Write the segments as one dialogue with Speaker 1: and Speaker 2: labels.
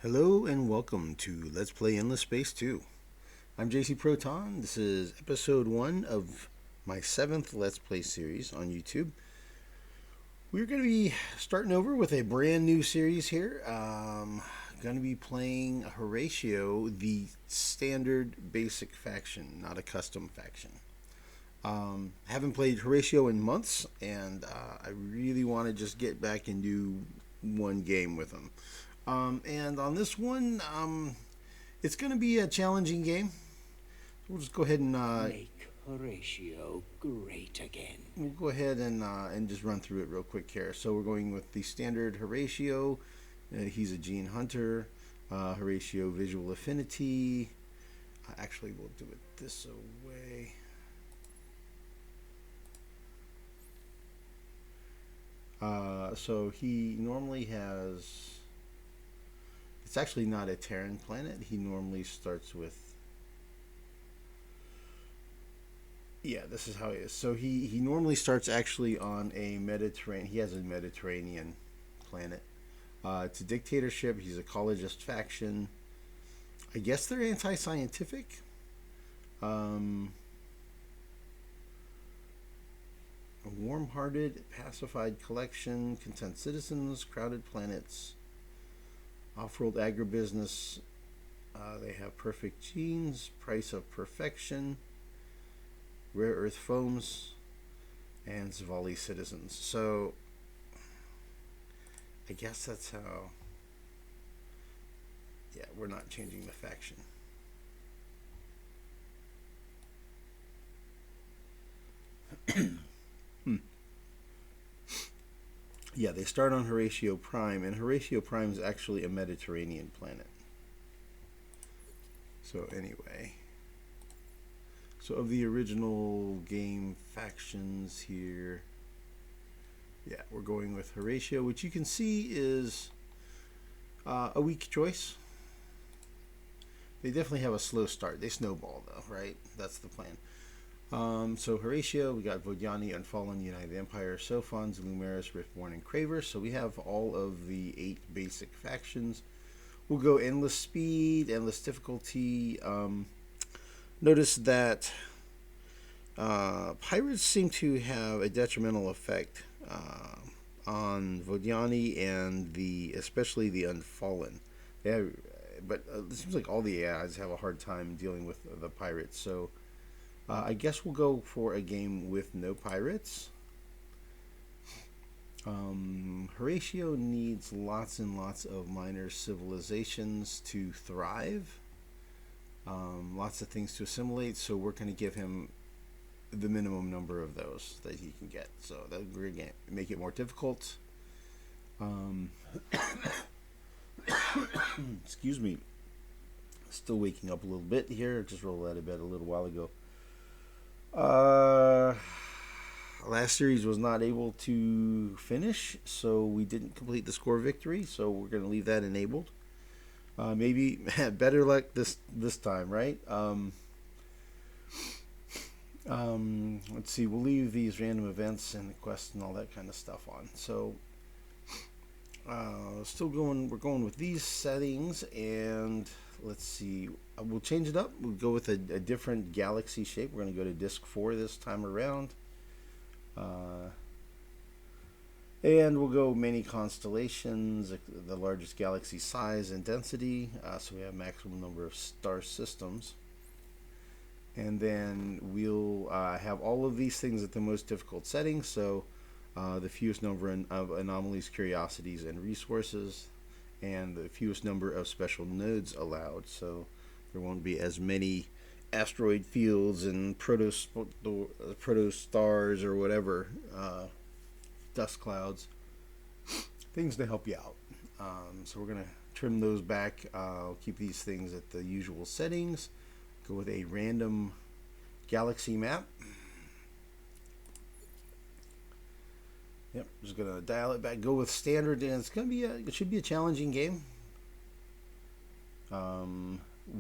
Speaker 1: Hello and welcome to Let's Play Endless Space 2. I'm JC Proton. This is episode 1 of my 7th Let's Play series on YouTube. We're going to be starting over with a brand new series here. Going to be playing Horatio, the standard basic faction, not a custom faction. Haven't played Horatio in months, and I really want to just get back and do one game with him. And on this one, it's going to be a challenging game. We'll just go ahead and
Speaker 2: Make Horatio great again.
Speaker 1: we'll go ahead and just run through it real quick here. So we're going with the standard Horatio. He's a gene hunter. Horatio visual affinity. Actually, we'll do it this way. So he normally has. It's actually not a Terran planet. He normally starts with. Yeah, this is how he is. So he normally starts actually on a Mediterranean. He has a Mediterranean planet. It's a dictatorship. He's a ecologist faction. I guess they're anti-scientific. A warm-hearted, pacified collection, content citizens, crowded planets, off-world agribusiness. They have perfect genes, price of perfection, rare earth foams, and Zavali citizens. So, I guess that's how. Yeah, we're not changing the faction. Yeah, they start on Horatio Prime, and Horatio Prime is actually a Mediterranean planet. So anyway, so of the original game factions here, yeah, we're going with Horatio, which you can see is a weak choice. They definitely have a slow start. They snowball though, right? That's the plan. So Horatio, we got Vodiani, Unfallen, United Empire, Sophons, Lumeris, Riftborn, and Cravers. So we have all of the 8 basic factions. We'll go endless speed, endless difficulty. Notice that pirates seem to have a detrimental effect on Vodiani and especially the Unfallen. But it seems like all the AIs have a hard time dealing with the pirates. So I guess we'll go for a game with no pirates. Horatio needs lots and lots of minor civilizations to thrive. Lots of things to assimilate, so we're going to give him the minimum number of those that he can get. So that we're going to make it more difficult. Excuse me. Still waking up a little bit here. Just rolled out of bed a little while ago. Last series was not able to finish, so we didn't complete the score victory. So we're going to leave that enabled. Maybe better luck this time, right? Let's see. We'll leave these random events and the quests and all that kind of stuff on. So still going. We're going with these settings, and let's see. We'll change it up. We'll go with a different galaxy shape. We're going to go to Disc 4 this time around. And we'll go many constellations, the largest galaxy size and density. So we have maximum number of star systems. And then we'll have all of these things at the most difficult settings. So the fewest number of anomalies, curiosities, and resources. And the fewest number of special nodes allowed. So there won't be as many asteroid fields and protostars or whatever, dust clouds, things to help you out. So we're going to trim those back. I'll keep these things at the usual settings. Go with a random galaxy map. Yep, just going to dial it back. Go with standard, and it's going to be it should be a challenging game.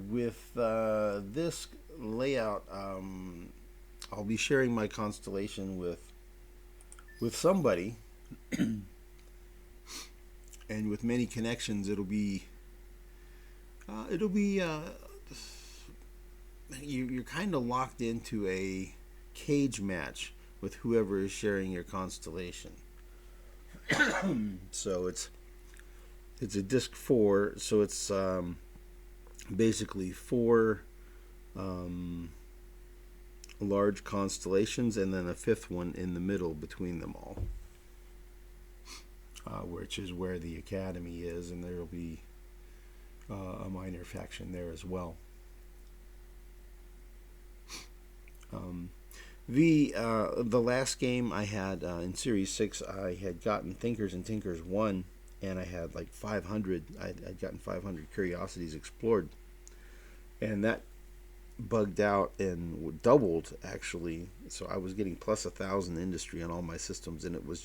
Speaker 1: With this layout, I'll be sharing my constellation with somebody, and with many connections, it'll be It'll be you're kind of locked into a cage match with whoever is sharing your constellation. So it's a disc 4, so it's basically 4 large constellations and then a fifth one in the middle between them all, which is where the academy is, and there will be a minor faction there as well. The last game I had in Series 6, I had gotten Thinkers and Tinkers 1, and I had like 500. I'd gotten 500 curiosities explored, and that bugged out and doubled actually. So I was getting plus 1,000 industry on all my systems, and it was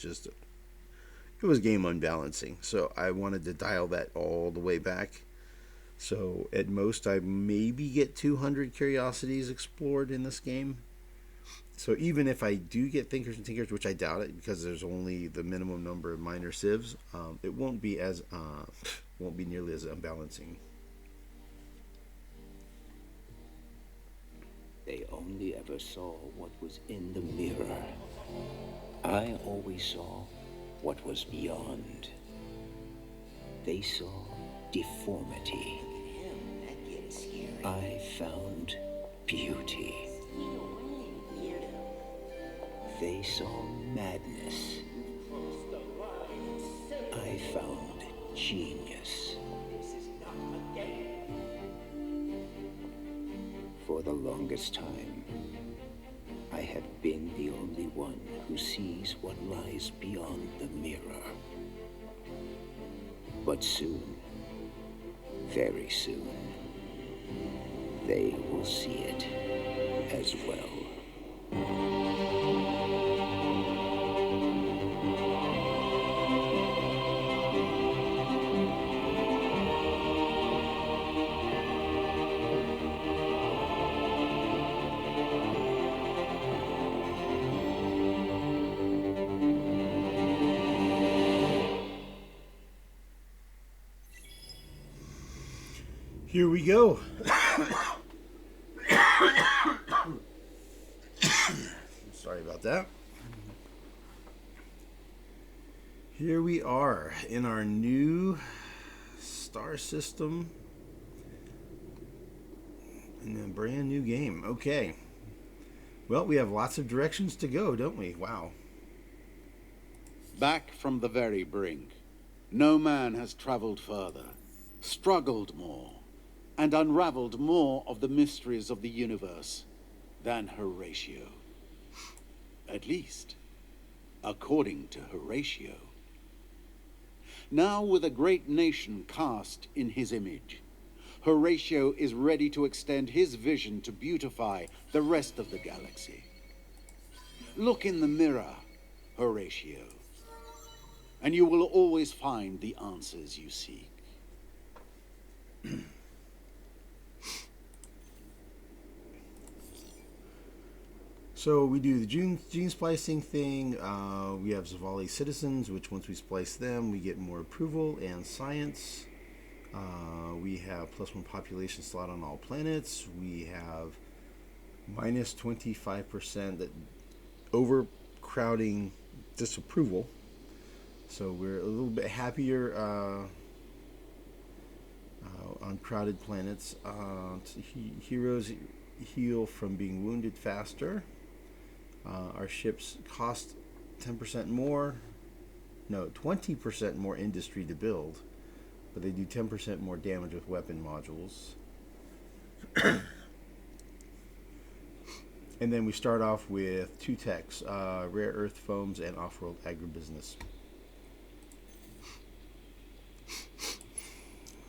Speaker 1: game unbalancing. So I wanted to dial that all the way back. So at most I maybe get 200 curiosities explored in this game. So even if I do get Thinkers and Tinkers, which I doubt it because there's only the minimum number of minor civs, it won't be nearly as unbalancing.
Speaker 2: They only ever saw what was in the mirror. I always saw what was beyond. They saw deformity. I found beauty. They saw madness. I found genius. For the longest time, I have been the only one who sees what lies beyond the mirror. But soon, very soon, they will see it as well.
Speaker 1: Here we go. Sorry about that. Here we are in our new star system in a brand new game. Okay. Well, we have lots of directions to go, don't we? Wow.
Speaker 3: Back from the very brink, no man has traveled further, struggled more, and unraveled more of the mysteries of the universe than Horatio. At least, according to Horatio. Now, with a great nation cast in his image, Horatio is ready to extend his vision to beautify the rest of the galaxy. Look in the mirror, Horatio, and you will always find the answers you seek.
Speaker 1: So we do the gene splicing thing. We have Zavali citizens, which once we splice them, we get more approval and science. We have +1 population slot on all planets. We have minus 25% that overcrowding disapproval. So we're a little bit happier on crowded planets. Heroes heal from being wounded faster. Our ships cost 10% more. No, 20% more industry to build. But they do 10% more damage with weapon modules. And then we start off with 2 techs, rare earth foams and off-world agribusiness.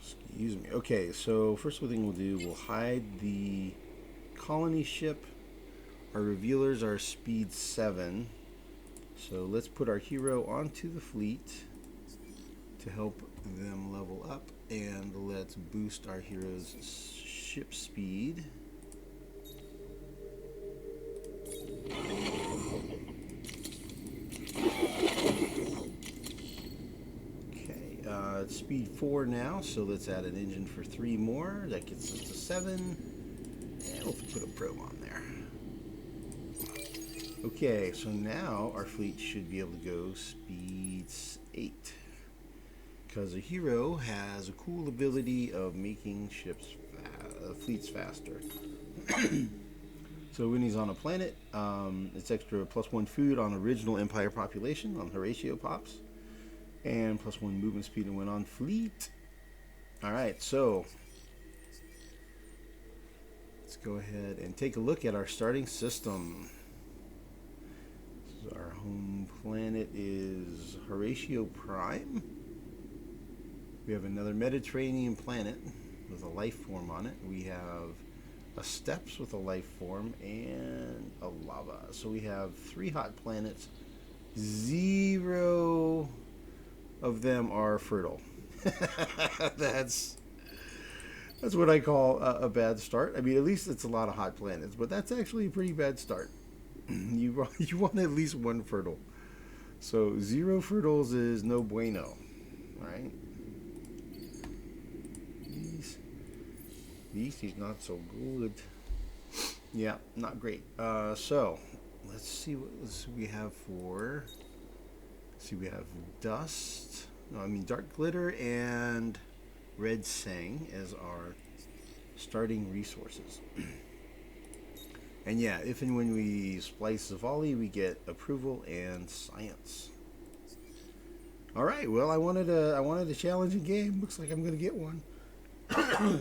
Speaker 1: Excuse me. Okay, so first thing we'll do, we'll hide the colony ship. Our revealers are speed 7. So let's put our hero onto the fleet to help them level up, and let's boost our hero's ship speed. Okay, its speed 4 now, so let's add an engine for 3 more. That gets us to 7. And we'll put a probe on there. Okay, so now our fleet should be able to go speed 8. Because a hero has a cool ability of making fleets faster. So when he's on a planet, it's extra +1 food on original Empire population on Horatio pops. And +1 movement speed and when on fleet. Alright, so let's go ahead and take a look at our starting system. So our home planet is Horatio Prime. We have another Mediterranean planet with a life form on it. We have a steppes with a life form and a lava. So we have 3 hot planets. 0 of them are fertile. That's what I call a bad start. I mean, at least it's a lot of hot planets, but that's actually a pretty bad start. You want at least 1 fertile. So 0 fertiles is no bueno, right? These is not so good. Yeah, not great. So let's see what we have for. See, we have dust. No, I mean dark glitter and red sang as our starting resources. And yeah, if and when we splice the volley, we get approval and science. All right. Well, I wanted a challenging game. Looks like I'm going to get one.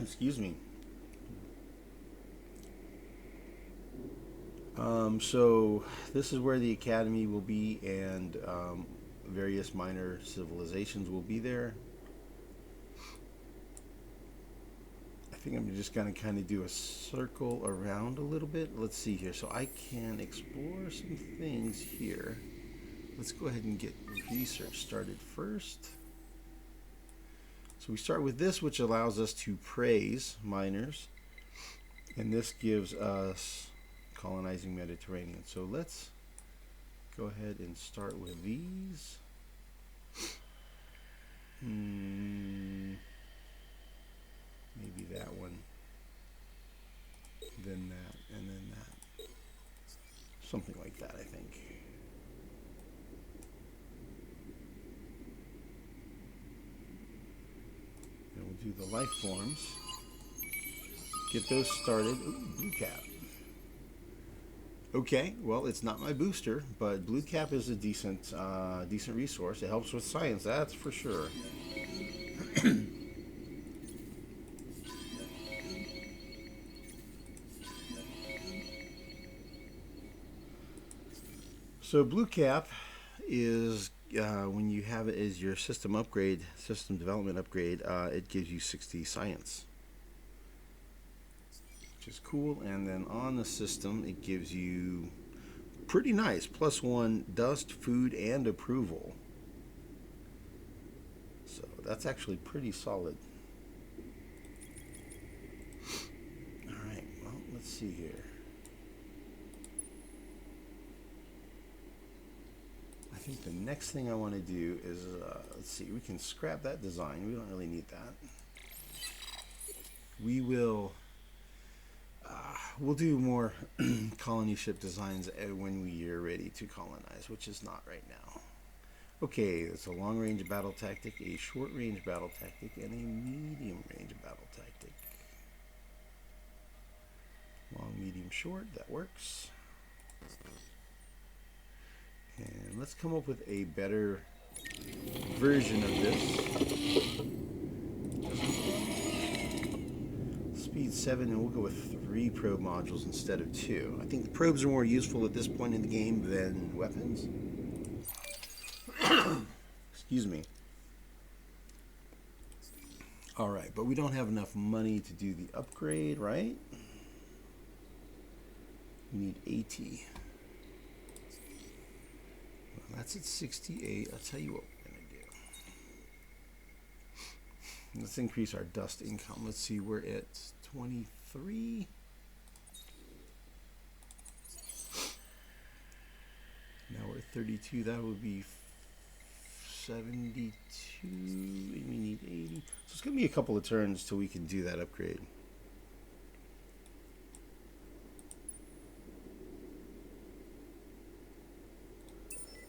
Speaker 1: Excuse me. So this is where the academy will be, and various minor civilizations will be there. I think I'm just going to kind of do a circle around a little bit. Let's see here. So I can explore some things here. Let's go ahead and get research started first. So we start with this, which allows us to praise miners, and this gives us colonizing Mediterranean. So let's go ahead and start with these. Maybe that one, then that, and then that. Something like that, I think. And we'll do the life forms. Get those started. Ooh, blue cap. Okay, well, it's not my booster, but blue cap is a decent resource. It helps with science, that's for sure. So blue cap is when you have it as your system development upgrade, it gives you 60 science, which is cool. And then on the system, it gives you pretty nice +1 dust, food, and approval. So that's actually pretty solid. All right, well, let's see here. I think the next thing I want to do is, let's see, we can scrap that design. We don't really need that. We'll do more colony ship designs when we are ready to colonize, which is not right now. Okay, it's a long-range battle tactic, a short-range battle tactic, and a medium-range battle tactic. Long, medium, short, that works. And let's come up with a better version of this. Speed 7, and we'll go with 3 probe modules instead of 2. I think the probes are more useful at this point in the game than weapons. Excuse me. Alright, but we don't have enough money to do the upgrade, right? We need 80. Well, that's at 68. I'll tell you what we're going to do. Let's increase our dust income. Let's see, we're at 23. Now we're at 32. That would be 72, and we need 80. So it's going to be a couple of turns till we can do that upgrade.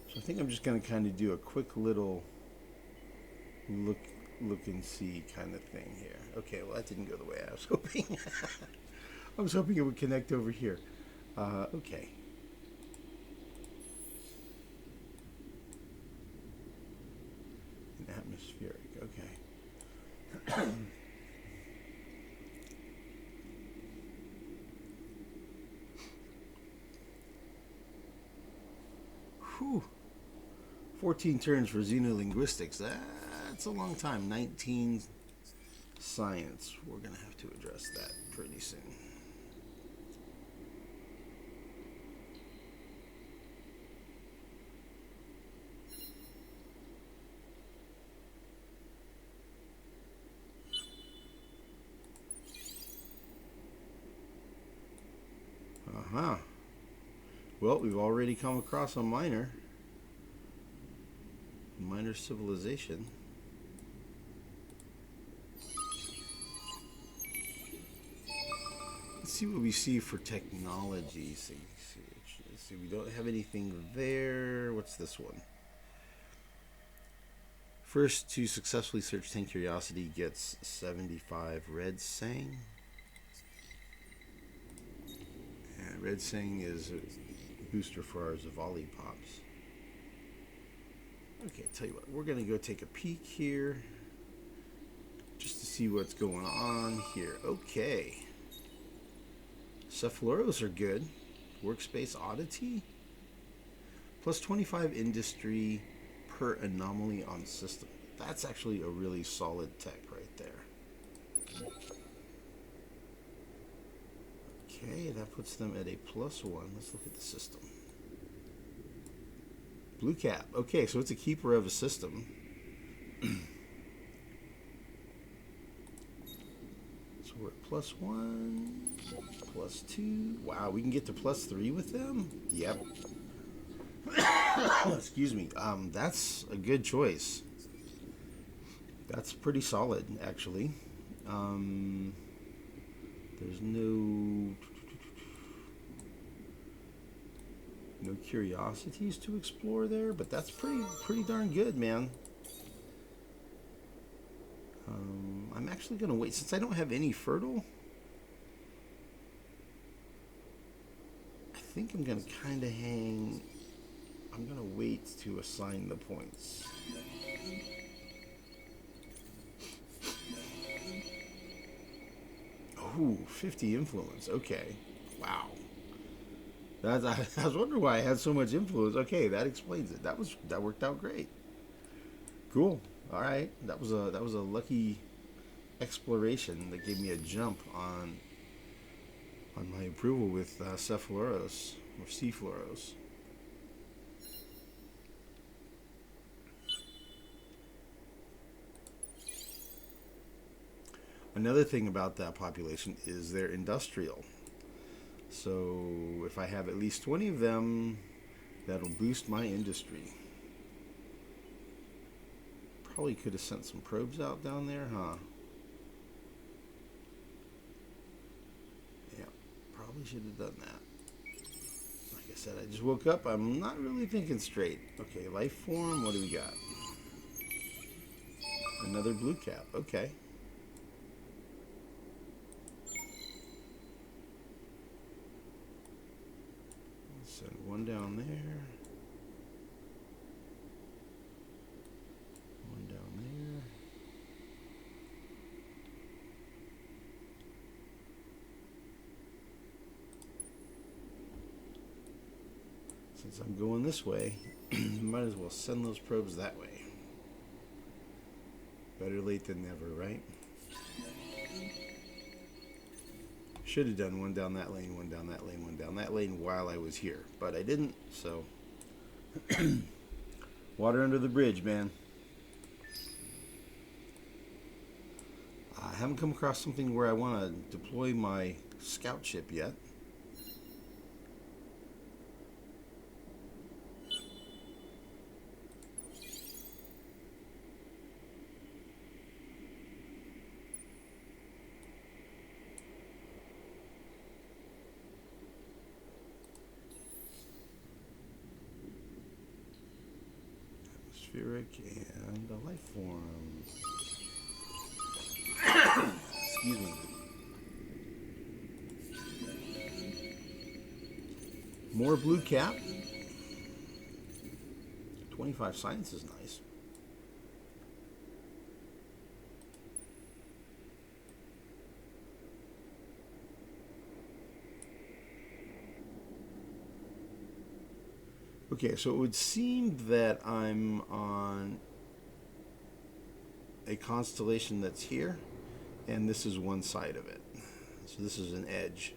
Speaker 1: So I think I'm just going to kind of do a quick little look and see kind of thing here. Okay, well that didn't go the way I was hoping. I was hoping it would connect over here. Okay. An atmospheric, okay. Whew. 14 turns for xenolinguistics. That's a long time. 19 science. We're going to have to address that pretty soon. Uh-huh. Well, we've already come across a minor civilization. Let's see what we see for technology. Let's see, we don't have anything there. What's this one? First to successfully search 10 curiosity gets 75 red sang. And red sang is a booster for our Zavali pops. Okay, tell you what, we're going to go take a peek here just to see what's going on here. Okay. Cephaloros are good. Workspace oddity. Plus 25 industry per anomaly on system. That's actually a really solid tech right there. Okay, that puts them at a +1. Let's look at the system. Blue cap. Okay, so it's a keeper of a system. So we're at +1, +2. Wow, we can get to +3 with them? Yep. Excuse me. That's a good choice. That's pretty solid, actually. There's no curiosities to explore there, but that's pretty darn good, man. I'm actually gonna wait since I don't have any fertile. I think I'm gonna kind of hang. I'm gonna wait to assign the points. Oh, 50 influence. Okay. Wow. I was wondering why I had so much influence. Okay, that explains it. That worked out great. Cool. All right. That was a lucky exploration that gave me a jump on my approval with Cephaloros or Cephaloros. Another thing about that population is they're industrial. So if I have at least 20 of them, that'll boost my industry. Probably could have sent some probes out down there, huh? Yeah, probably should have done that. Like I said, I just woke up. I'm not really thinking straight. Okay, life form, what do we got? Another blue cap, okay. Send one down there. One down there. Since I'm going this way, might as well send those probes that way. Better late than never, right? Should have done one down that lane, one down that lane, one down that lane while I was here, but I didn't, so water under the bridge, man. I haven't come across something where I want to deploy my scout ship yet. atmospheric and a life form. Excuse me. More blue cap. 25 science is nice. Okay, so it would seem that I'm on a constellation that's here, and this is one side of it. So this is an edge.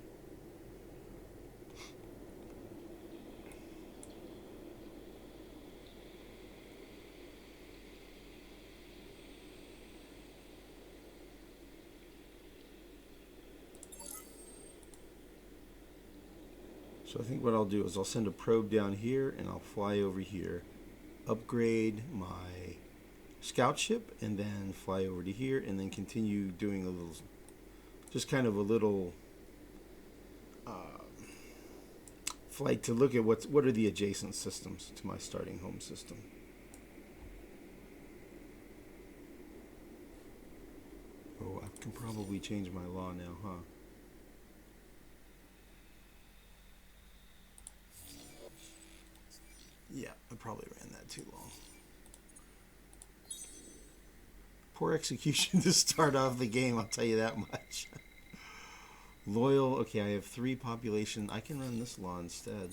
Speaker 1: So I think what I'll do is I'll send a probe down here and I'll fly over here, upgrade my scout ship, and then fly over to here and then continue doing a little, just kind of a little flight to look at what are the adjacent systems to my starting home system. Oh, I can probably change my law now, huh? Yeah, I probably ran that too long. Poor execution to start off the game, I'll tell you that much. Loyal, okay, I have 3 population. I can run this law instead.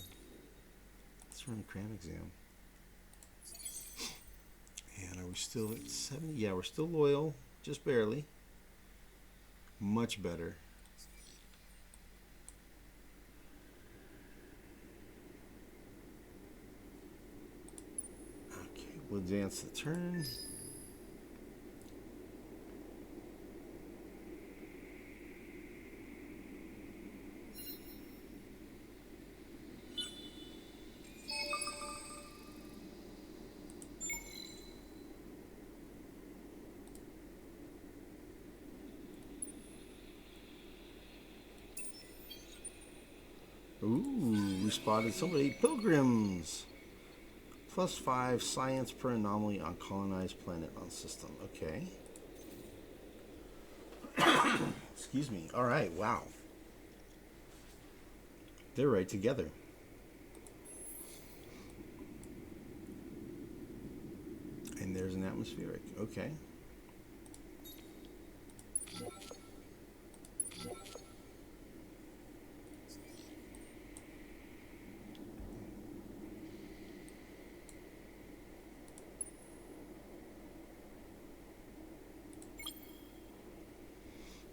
Speaker 1: Let's run cram exam. And are we still at 70? Yeah, we're still loyal, just barely. Much better. Okay, we'll advance the turn. Ooh, we spotted somebody. Pilgrims. +5 science per anomaly on colonized planet on system. Okay. Excuse me. All right. Wow. They're right together. And there's an atmospheric. Okay.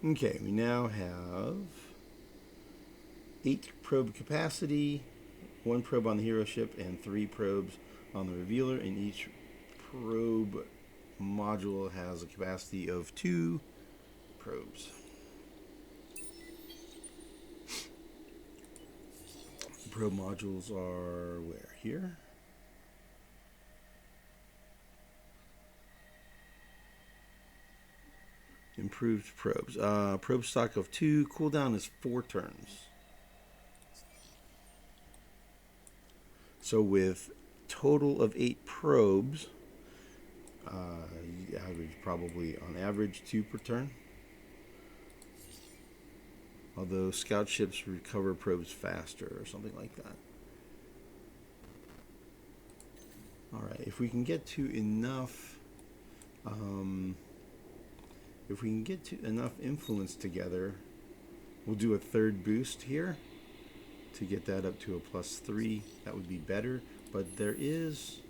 Speaker 1: Okay, we now have 8 probe capacity, 1 probe on the hero ship, and 3 probes on the revealer, and each probe module has a capacity of 2 probes. The probe modules are where? Here? Improved probes. Probe stock of 2. Cooldown is 4 turns. So with total of 8 probes, average probably on average 2 per turn. Although scout ships recover probes faster or something like that. Alright, if we can get to enough influence together, we'll do a 3rd boost here to get that up to a +3. That would be better, but there is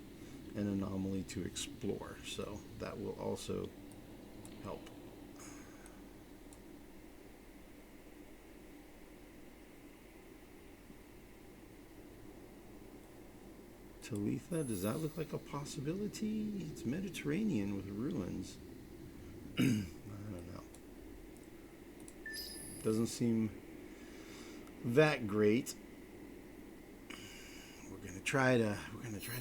Speaker 1: an anomaly to explore, so that will also help. Talitha, does that look like a possibility? It's Mediterranean with ruins. I don't know. Doesn't seem that great. We're gonna try to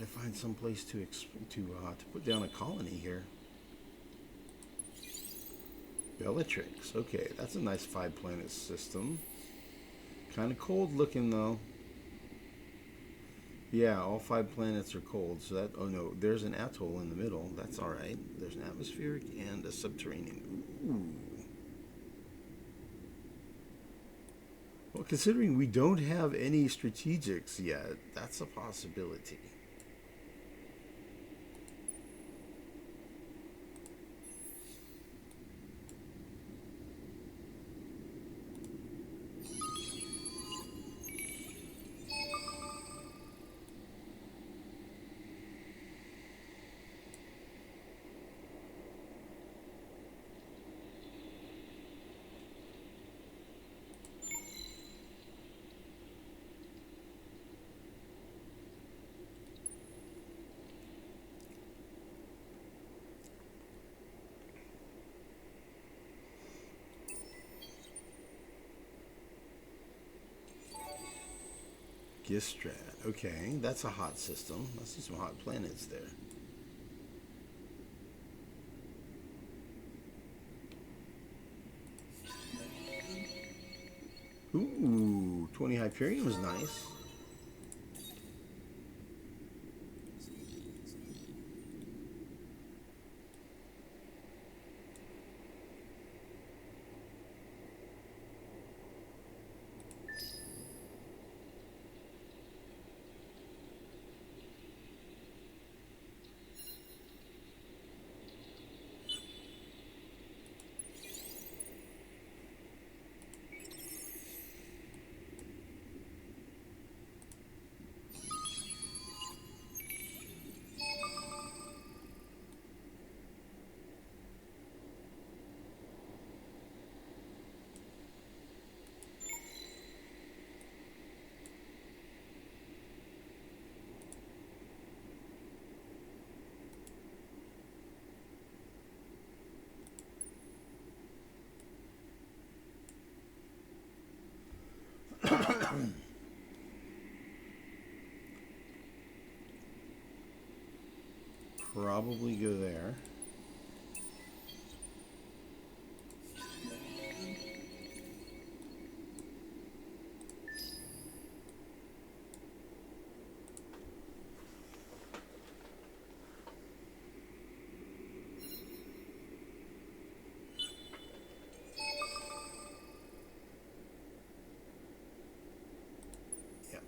Speaker 1: find some place to put down a colony here. Bellatrix. Okay, that's a nice 5-planet system. Kind of cold looking though. Yeah, all 5 planets are cold. So that, oh no, there's an atoll in the middle. That's all right. There's an atmospheric and a subterranean. Ooh. Well, considering we don't have any strategics yet, that's a possibility. Gistrat. Okay, that's a hot system. I see some hot planets there. Ooh, 20 Hyperion was nice. Probably go there. Yeah.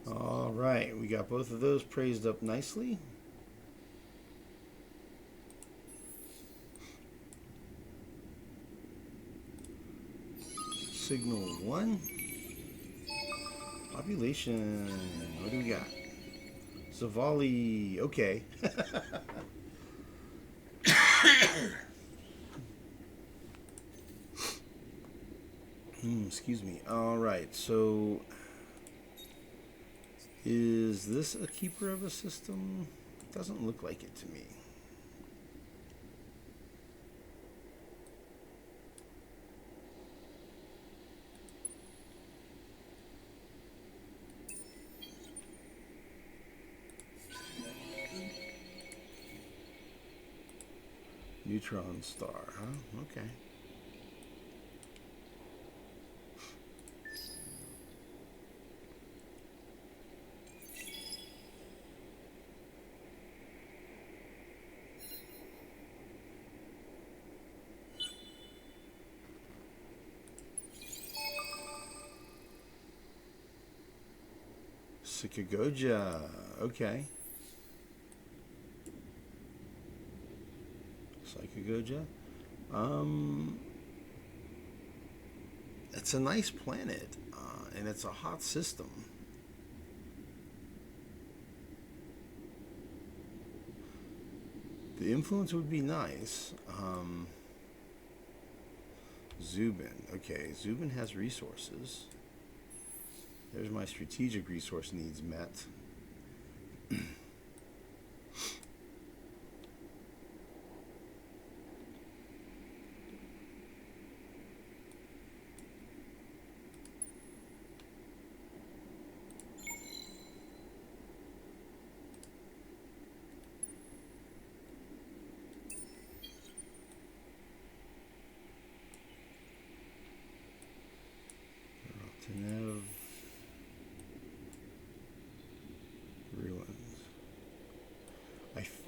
Speaker 1: All right, we got both of those praised up nicely. Signal 1. Population. What do we got? Zavali. Okay. Excuse me. All right, so is this a keeper of a system? Doesn't look like it to me. Neutron star, huh? Okay. Sikagoja. Okay. Psychagoja. Um, it's a nice planet, and it's a hot system. The influence would be nice. Zubin. Okay, Zubin has resources. There's my strategic resource needs met.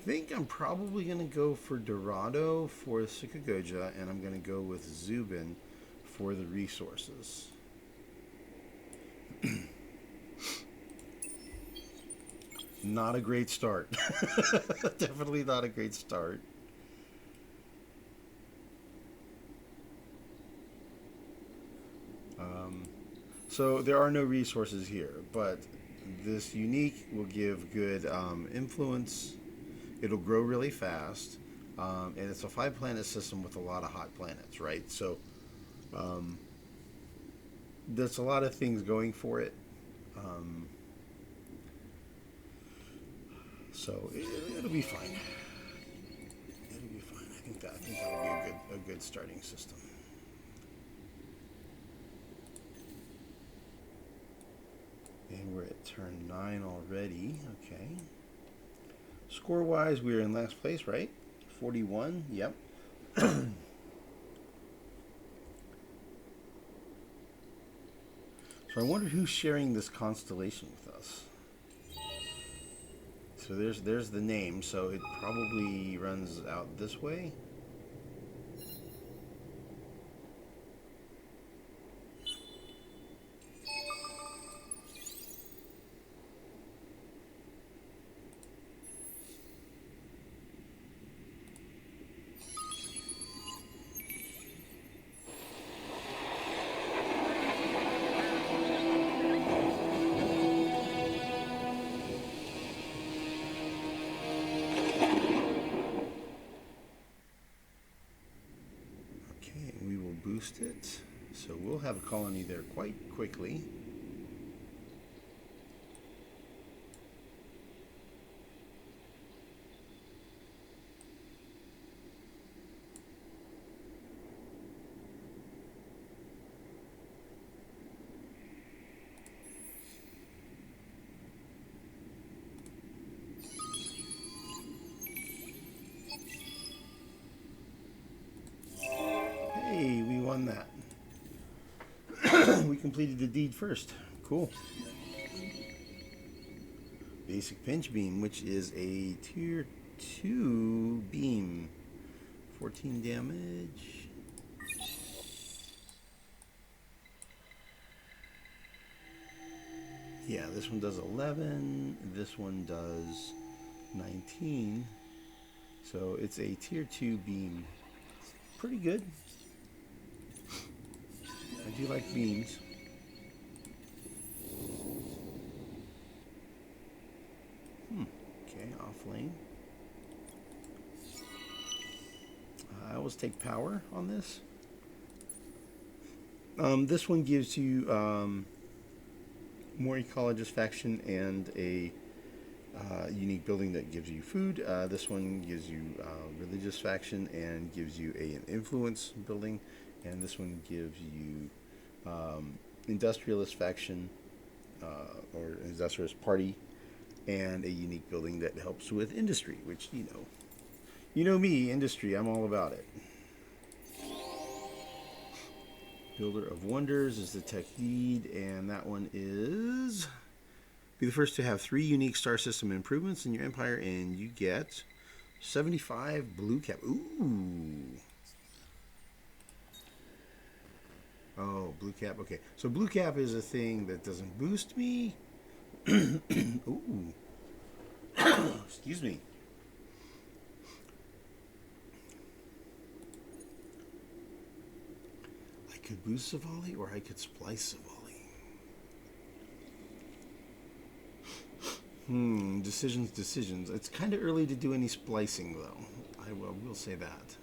Speaker 1: think I'm probably going to go for Dorado for Sikagoja, and I'm going to go with Zubin for the resources. Not a great start. Definitely not a great start. So there are no resources here, but this unique will give good influence. It'll grow really fast, and it's a 5-planet system with a lot of hot planets, right? So there's a lot of things going for it. So it'll be fine. It'll be fine. I think that'll be a good starting system. And we're at turn 9 already. Okay. Score-wise, we're in last place, right? 41. Yep. So I wonder who's sharing this constellation with us. So there's the name. So it probably runs out this way. Boost it, so we'll have a colony there quite quickly. Hey, we won that. We completed the deed first. Cool. Basic pinch beam, which is a tier 2 beam. 14 damage. Yeah, this one does 11. This one does 19. So it's a tier 2 beam. Pretty good. I do like beams. Okay, off lane. I always take power on this. This one gives you more ecologist faction and a unique building that gives you food. This one gives you religious faction and gives you an influence building. And this one gives you industrialist faction or industrialist party and a unique building that helps with industry, which, you know me, industry, I'm all about it. Builder of Wonders is the tech lead, and that one is be the first to have 3 unique star system improvements in your empire, and you get 75 blue cap. Ooh. Oh, blue cap. Okay, so blue cap is a thing that doesn't boost me. Ooh. Excuse me. I could boost Savali or I could splice Savali. Decisions. It's kind of early to do any splicing, though. I will say that.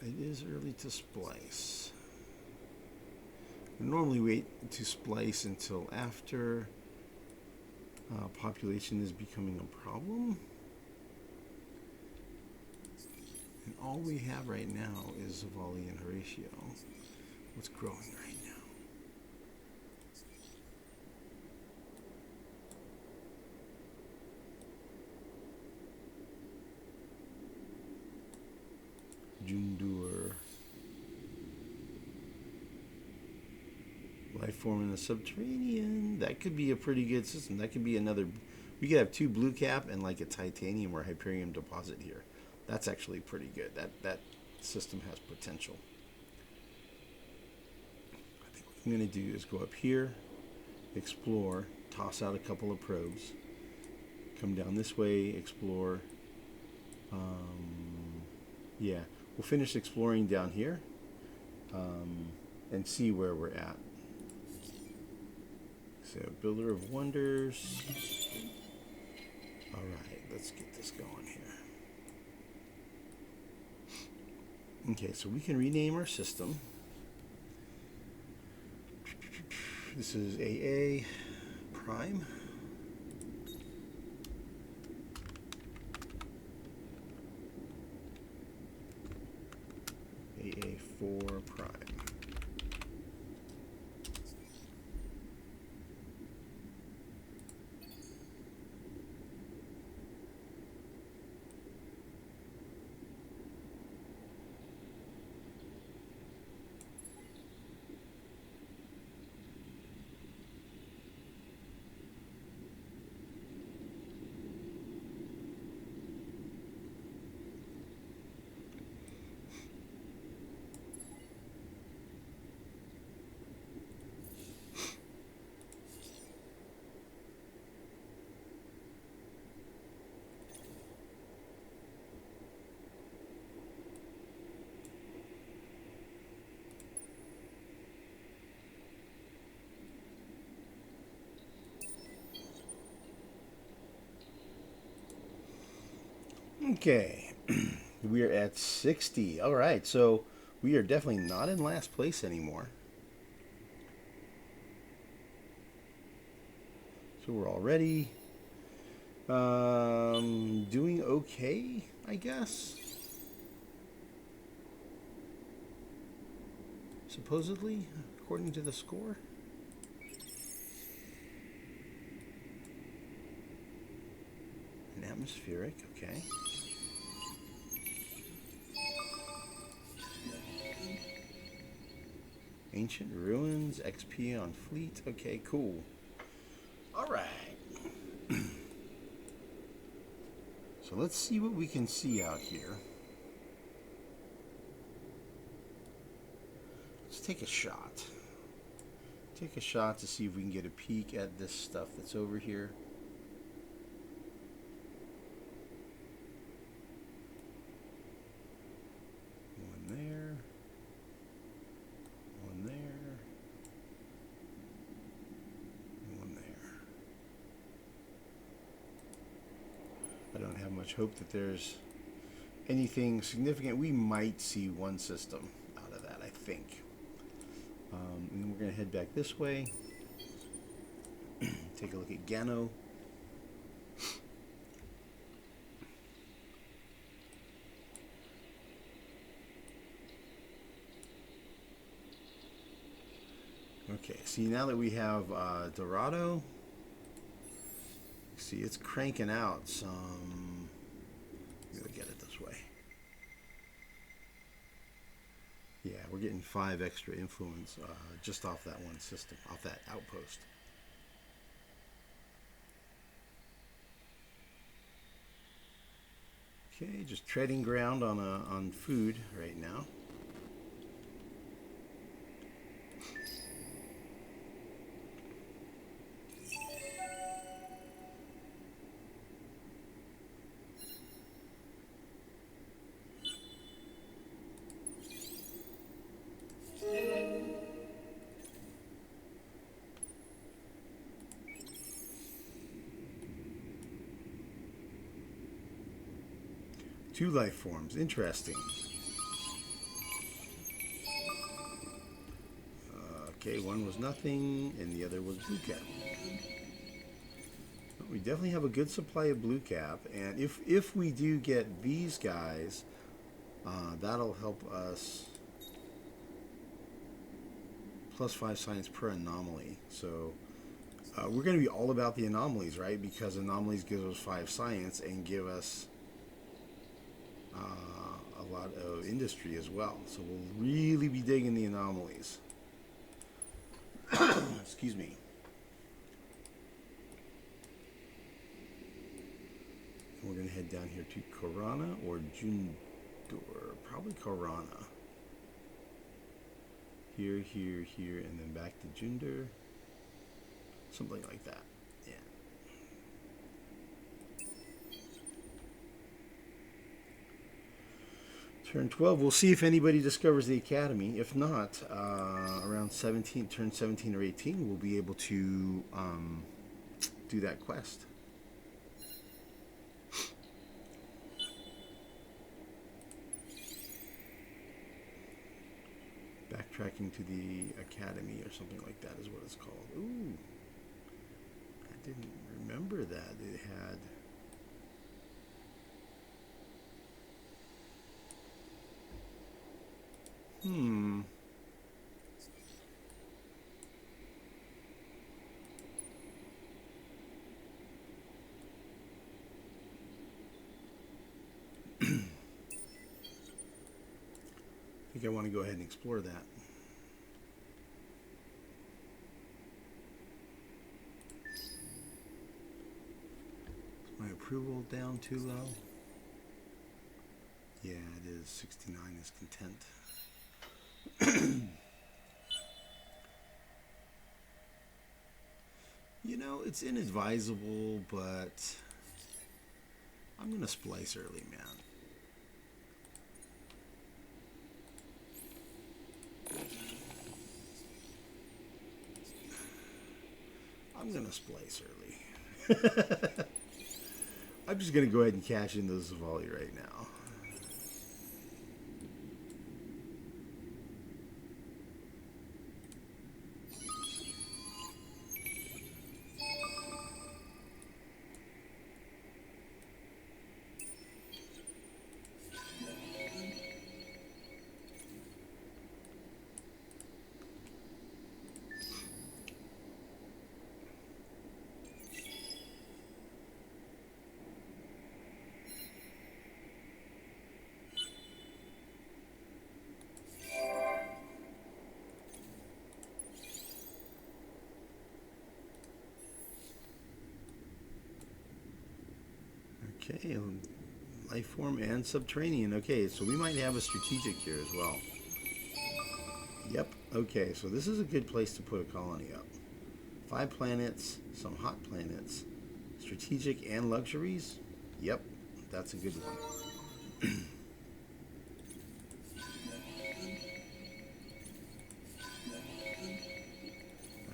Speaker 1: It is early to splice. I normally wait to splice until after population is becoming a problem. And all we have right now is Zavali and Horatio. What's growing right now? Jundur. Life form in the subterranean. That could be a pretty good system. That could be another we could have 2 blue cap and like a titanium or hyperium deposit here. That's actually pretty good. That system has potential. I think what I'm going to do is go up here, explore, toss out a couple of probes, come down this way, explore. Yeah, we'll finish exploring down here and see where we're at. So, Builder of Wonders. All right, let's get this going here. Okay, so we can rename our system. This is AA Prime. AA4 Prime. Okay, we are at 60. All right, so we are definitely not in last place anymore. So we're already doing okay, I guess. Supposedly, according to the score. An atmospheric, okay. Ancient ruins, XP on fleet. Okay, cool. All right. So let's see what we can see out here. Let's take a shot. Take a shot to see if we can get a peek at this stuff that's over here. One there. One there. One there. I don't have much hope that there's anything significant. We might see one system out of that, I think. And we're going to head back this way. Take a look at Gano. Okay, see now that we have Dorado, see it's cranking out some. Let me look at it this way. Yeah, we're getting 5 extra influence just off that one system, off that outpost. Okay, just treading ground on food right now. Two life forms, interesting. Okay, one was nothing, and the other was blue cap. We definitely have a good supply of blue cap, and if we do get these guys, that'll help us +5 science per anomaly. So we're going to be all about the anomalies, right? Because anomalies give us 5 science and give us a lot of industry as well. So we'll really be digging the anomalies. Excuse me. head down here to Korana or Jundor. Probably Korana. Here, here, here, and then back to Jundor. Something like that. Yeah. Turn 12. We'll see if anybody discovers the academy. If not, around 17, turn 17 or 18, we'll be able to do that quest. Backtracking to the academy or something like that is what it's called. Ooh. I didn't remember that. It had... I think I want to go ahead and explore that. Is my approval down too low? Yeah, it is. 69 is content. You know, it's inadvisable, but I'm going to splice early, man. I'm going to splice early. I'm just going to go ahead and cash in those Zavali right now. Okay, life form and subterranean. Okay, so we might have a strategic here as well. Yep, okay, so this is a good place to put a colony up. 5 planets, some hot planets, strategic and luxuries. Yep, that's a good one.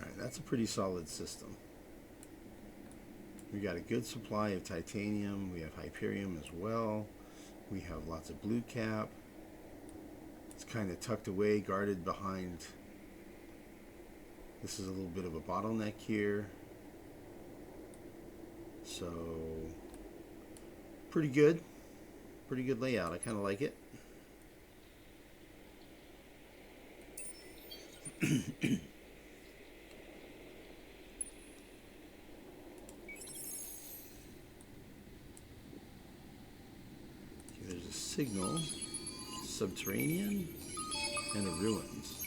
Speaker 1: Alright, that's a pretty solid system. We got a good supply of titanium. We have Hyperium as well. We have lots of blue cap. It's kind of tucked away, guarded behind. This is a little bit of a bottleneck here. So, pretty good. Pretty good layout. I kind of like it. There's a signal, subterranean, and a ruins.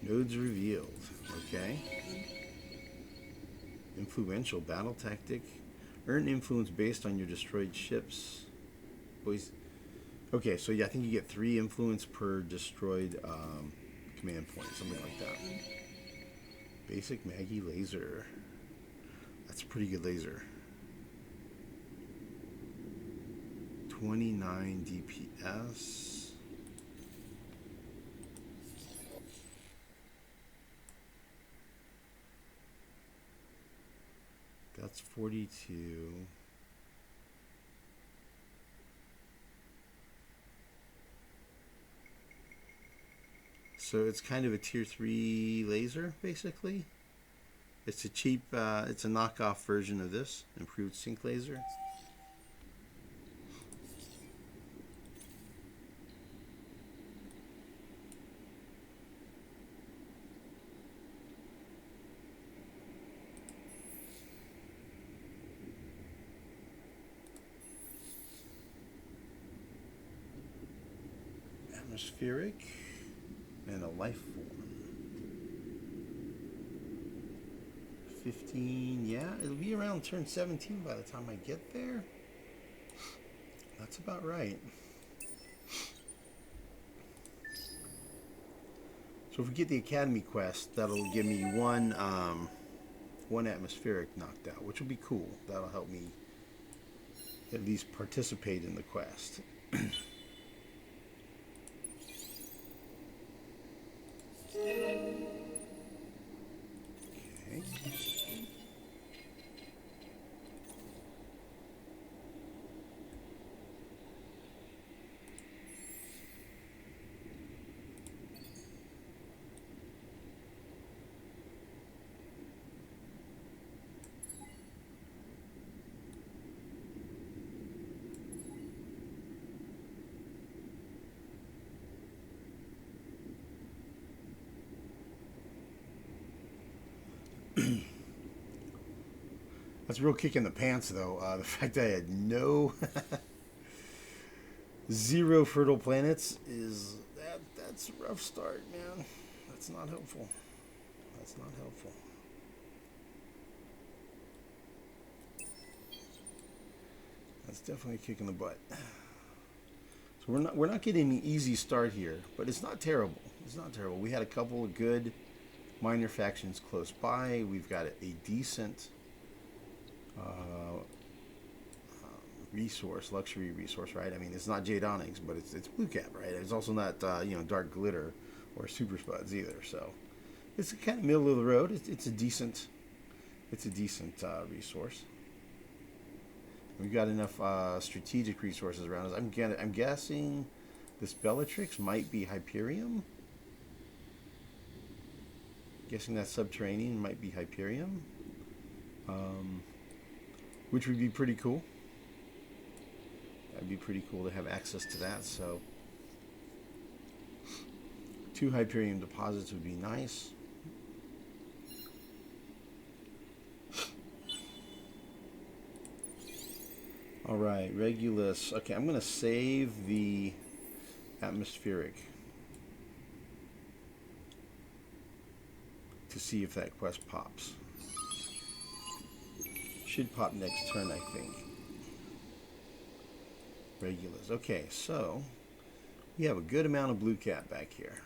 Speaker 1: Nodes revealed. Okay. Influential battle tactic. Earn influence based on your destroyed ships. Boys. Okay, so yeah, I think you get 3 influence per destroyed command point, something like that. Basic Maggie laser. That's a pretty good laser. 29 DPS. That's 42. So it's kind of a tier 3 laser, basically. It's a cheap, it's a knockoff version of this, improved sync laser. Atmospheric and a life form. 15. Yeah, it'll be around turn 17 by the time I get there. That's about right. So if we get the Academy quest, that'll give me one atmospheric knocked out, which will be cool. That'll help me at least participate in the quest. Okay. That's a real kick in the pants, though. The fact that I had zero fertile planets that's a rough start, man. That's not helpful. That's not helpful. That's definitely a kick in the butt. So we're not getting an easy start here, but it's not terrible. It's not terrible. We had a couple of good minor factions close by. We've got a decent luxury resource, right? I mean, it's not Jade Onyx, but it's Blue Cap, right? It's also not Dark Glitter or Super Spuds either. So it's kind of middle of the road. It's a decent resource. We've got enough strategic resources around us. I'm guessing this Bellatrix might be Hyperion. Guessing that subterranean might be Hyperion, which would be pretty cool. That'd be pretty cool to have access to that. So 2 Hyperion deposits would be nice. All right, Regulus. Okay, I'm going to save the atmospheric to see if that quest pops. Should pop next turn, I think. Regulus. Okay, so we have a good amount of Blue Cap back here.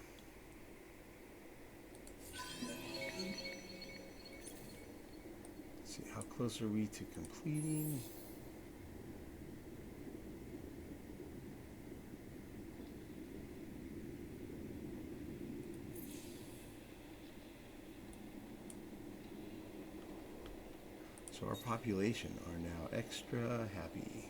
Speaker 1: Let's see, how close are we to completing? So our population are now extra happy.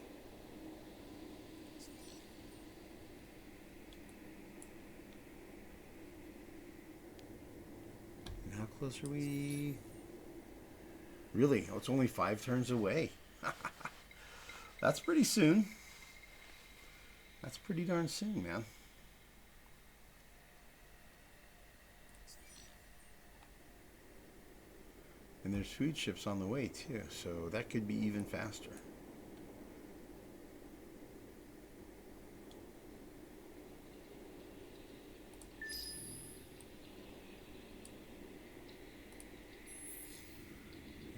Speaker 1: And how close are we? Really? Oh, it's only 5 turns away. That's pretty soon. That's pretty darn soon, man. And there's food ships on the way too, so that could be even faster.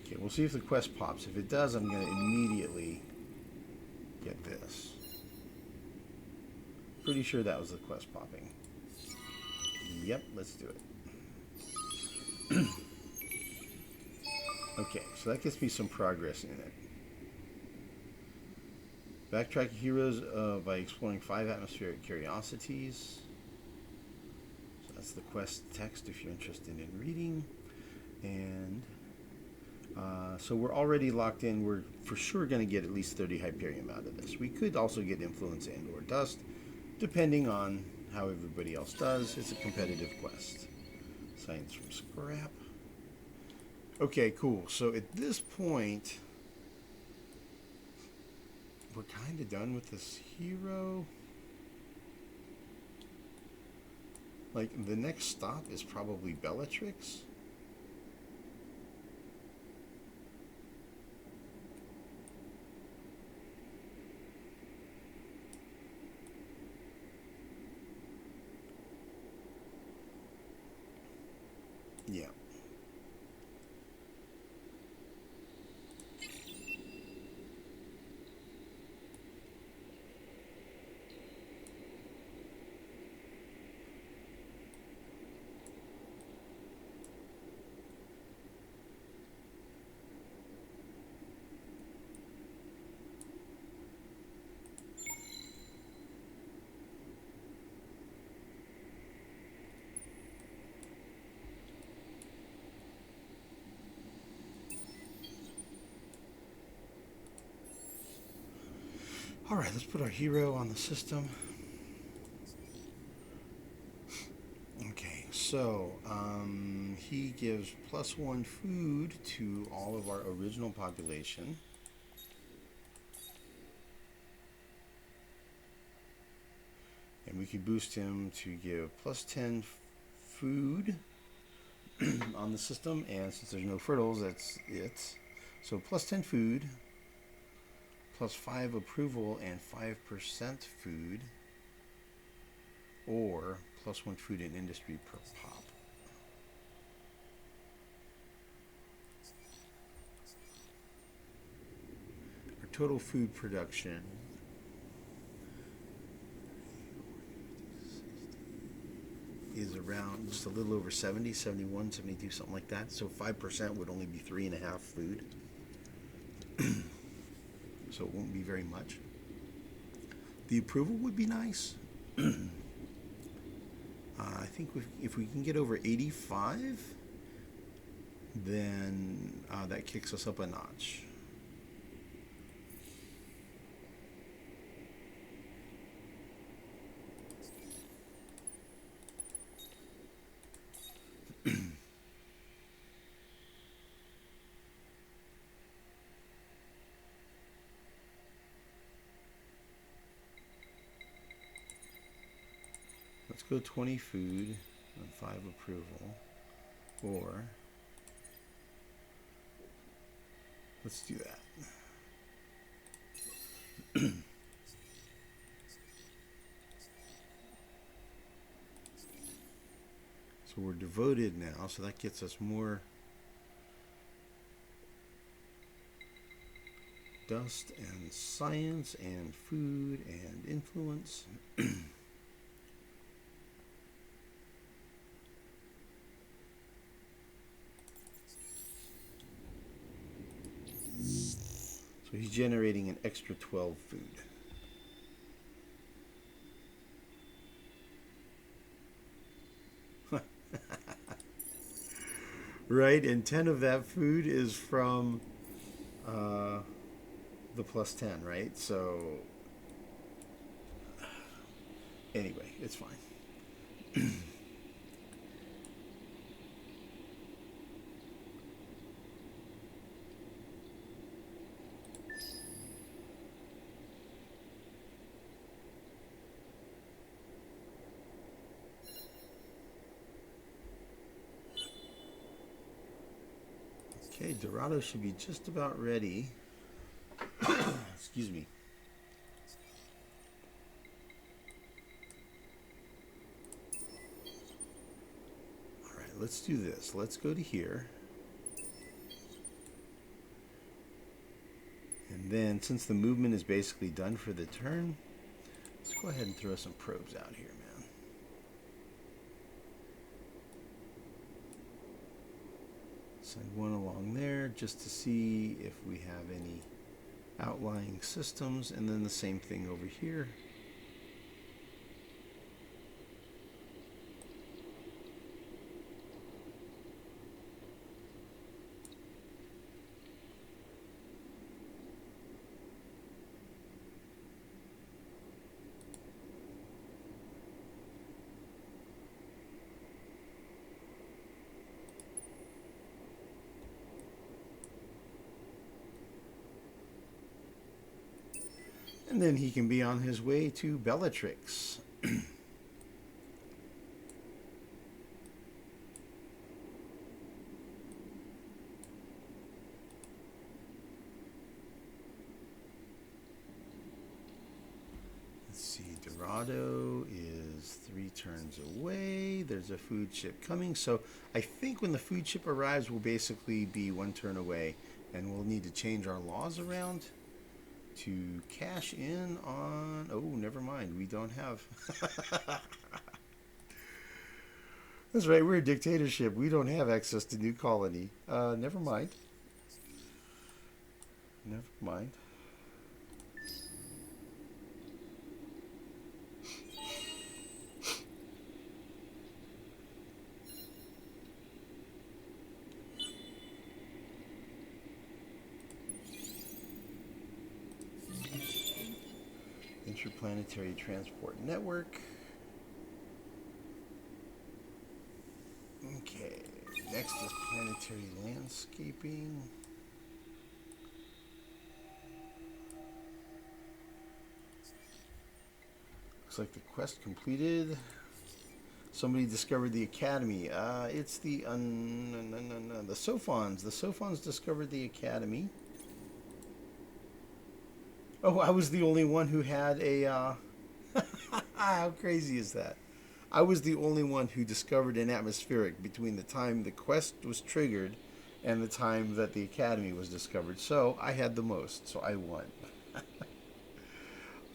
Speaker 1: Okay, we'll see if the quest pops. If it does, I'm going to immediately get this. Pretty sure that was the quest popping. Yep, let's do it. Okay, so that gets me some progress in it. Backtrack heroes by exploring 5 atmospheric curiosities. So that's the quest text if you're interested in reading. And so we're already locked in. We're for sure going to get at least 30 Hyperion out of this. We could also get Influence and or Dust, depending on how everybody else does. It's a competitive quest. Science from Scrap. Okay, cool. So at this point, we're kind of done with this hero. Like, the next stop is probably Bellatrix. Yeah. Alright, let's put our hero on the system. Okay, so he gives +1 food to all of our original population. And we could boost him to give +10 food on the system. And since there's no fertiles, that's it. So +10 food, +5 approval, and 5% food. Or +1 food in industry per pop. Our total food production is around just a little over 70, 71, 72, something like that. So 5% would only be 3.5 food. So it won't be very much. The approval would be nice. I think if we can get over 85, then that kicks us up a notch. Let's go 20 food and 5 approval. Or let's do that. So we're devoted now, so that gets us more dust and science and food and influence. So he's generating an extra 12 food. Right, and 10 of that food is from the +10, right? So anyway, it's fine. Okay, Dorado should be just about ready. Excuse me. All right, let's do this. Let's go to here. And then, since the movement is basically done for the turn, let's go ahead and throw some probes out here, man. Send one along there just to see if we have any outlying systems, and then the same thing over here. And then he can be on his way to Bellatrix. Let's see, Dorado is 3 turns away. There's a food ship coming. So I think when the food ship arrives, we'll basically be 1 turn away. And we'll need to change our laws around to cash in on... Oh, never mind. We don't have... That's right. We're a dictatorship. We don't have access to New Colony. Never mind. Never mind. Interplanetary transport network. Okay, next is planetary landscaping. Looks like the quest completed. Somebody discovered the Academy. It's the Sophons. The Sophons discovered the Academy. Oh, I was the only one who had a... How crazy is that? I was the only one who discovered an atmospheric between the time the quest was triggered and the time that the Academy was discovered. So I had the most, so I won.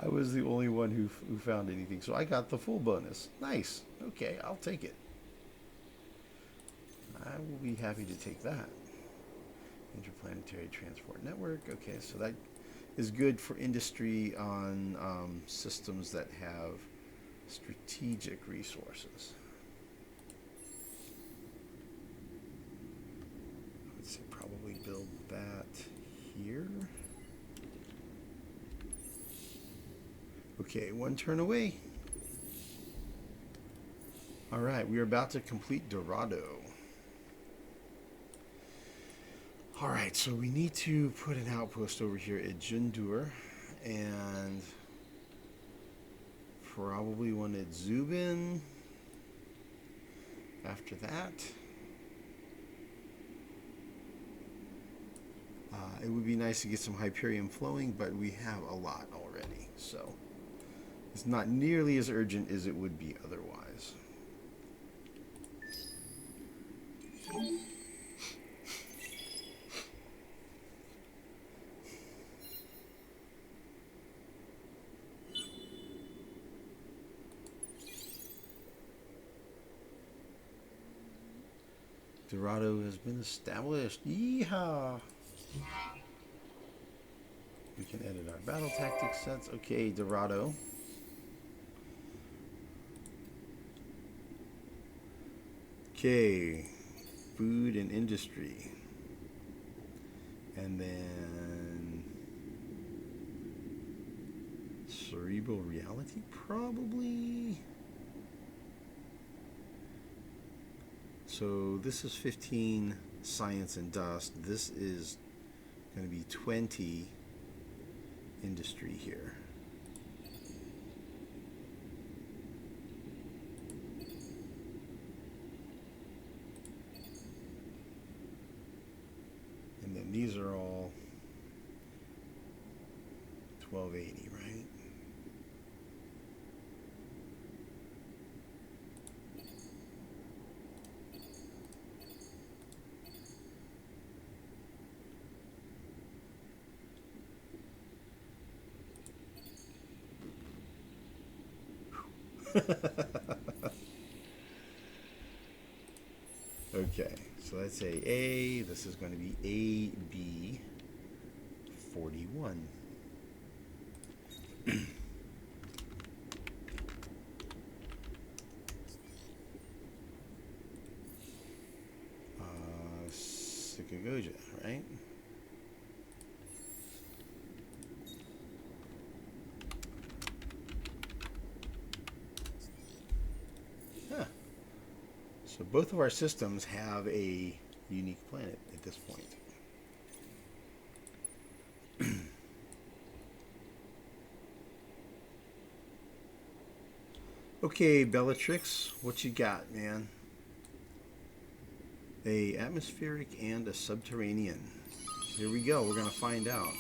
Speaker 1: I was the only one who found anything, so I got the full bonus. Nice. Okay, I'll take it. I will be happy to take that. Interplanetary transport network. Okay, so that is good for industry on systems that have strategic resources. I would say probably build that here. Okay, one turn away. All right, we are about to complete Dorado. All right, so we need to put an outpost over here at Jundur, and probably one at Zubin. After that, it would be nice to get some Hyperion flowing, but we have a lot already, so it's not nearly as urgent as it would be otherwise. Dorado has been established. Yeehaw! We can edit our battle tactics sets. Okay, Dorado. Okay, food and industry. And then cerebral reality, probably. So this is 15 science and dust. This is going to be 20 industry here. And then these are all 1280, right? Okay, so that's A. This is going to be AB 41. Sikagoja, right? Huh. So both of our systems have a unique planet at this point. Okay, Bellatrix, what you got, man? A atmospheric and a subterranean. Here we go. We're going to find out.